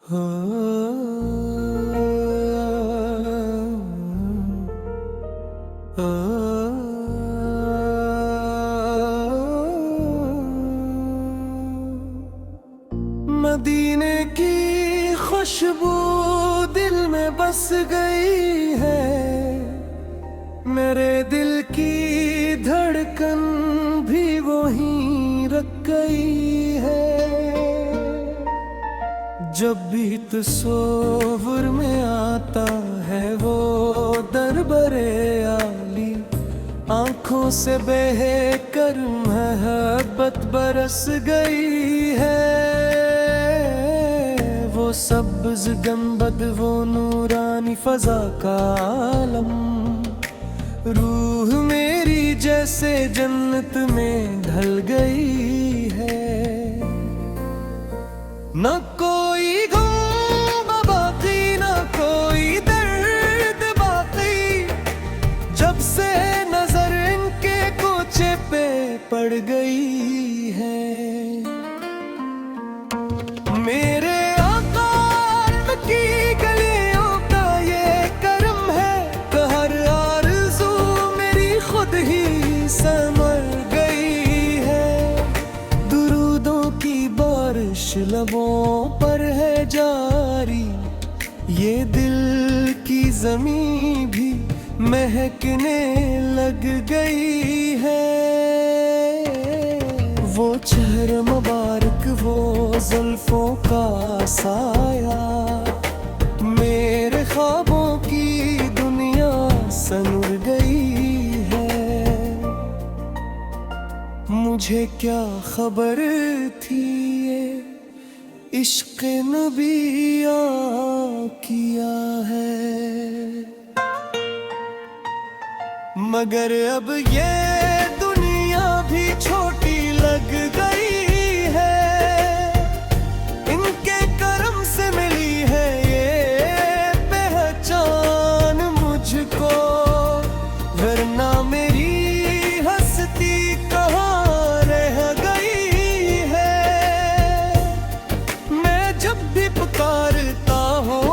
हो मदीने की खुशबू दिल में बस गई है, मेरे दिल की धड़कन भी वहीं रख गई है। जब भी तस्वीर में आता है वो दरबारे आली, आंखों से बह कर मोहब्बत बरस गई है। वो सब्ज़ गुंबद, वो नूरानी फ़ज़ा का आलम, रूह मेरी जैसे जन्नत में ढल गई है। न कोई गम बाकी, न कोई दर्द बाकी, जब से नजर इनके कोचे पे पड़ गई है। मेरे आका की गलियों का ये करम है, हर आरज़ू मेरी खुद ही संवर गई है। दुरूदों की बारिश लबों पर है जारी, ये दिल की ज़मीं भी महकने लग गई है। वो चेहरा मुबारक, वो जुल्फों का साया, मेरे ख्वाबों की दुनिया संवर गई है। मुझे क्या खबर थी ये इश्क़ नबिया किया है, मगर अब ये दुनिया भी छोटी लग गई है। इनके करम से मिली है ये पहचान मुझको, वरना मेरी हस्ती कहाँ रह गई है। मैं जब भी पुकारता हूँ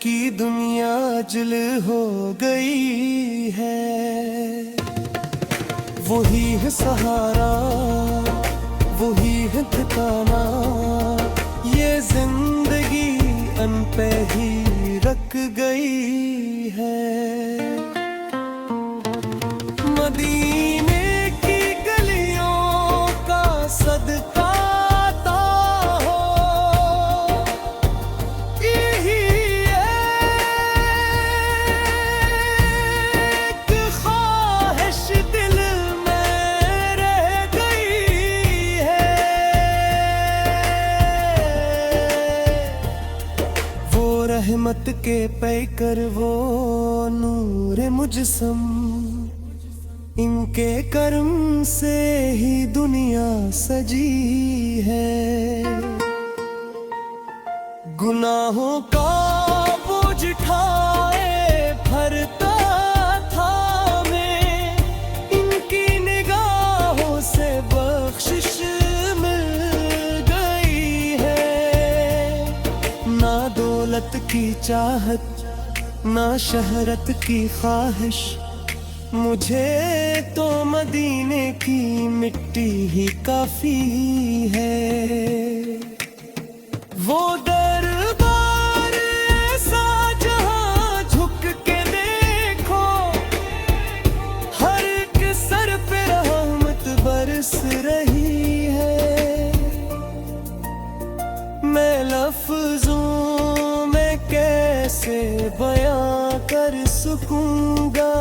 की दुनिया जल हो गई है। वही है सहारा, वही है ठिकाना, ये जिंदगी अनपे ही रख गई है। मदीने की गलियों का सदका रहमत के पैकर, वो नूर मुजसम, इनके कर्म से ही दुनिया सजी है। गुनाहों का बोझ ठाए भरता था मैं, इनकी निगाहों से बख्शिश दौलत की चाहत, ना शहरत की ख्वाहिश, मुझे तो मदीने की मिट्टी ही काफी है। वो दरबार ऐसा जहां झुक के देखो, हर एक सर पे रहमत बरस रही है। मैं लफ्ज़ों कैसे बयां कर सकूंगा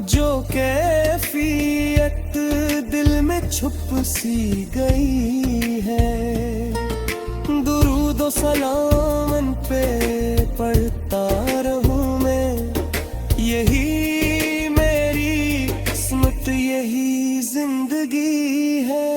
जो कैफियत दिल में छुप सी गई है। दुरूद सलाम उन पे पढ़ता रहूं मैं, यही मेरी किस्मत, यही जिंदगी है।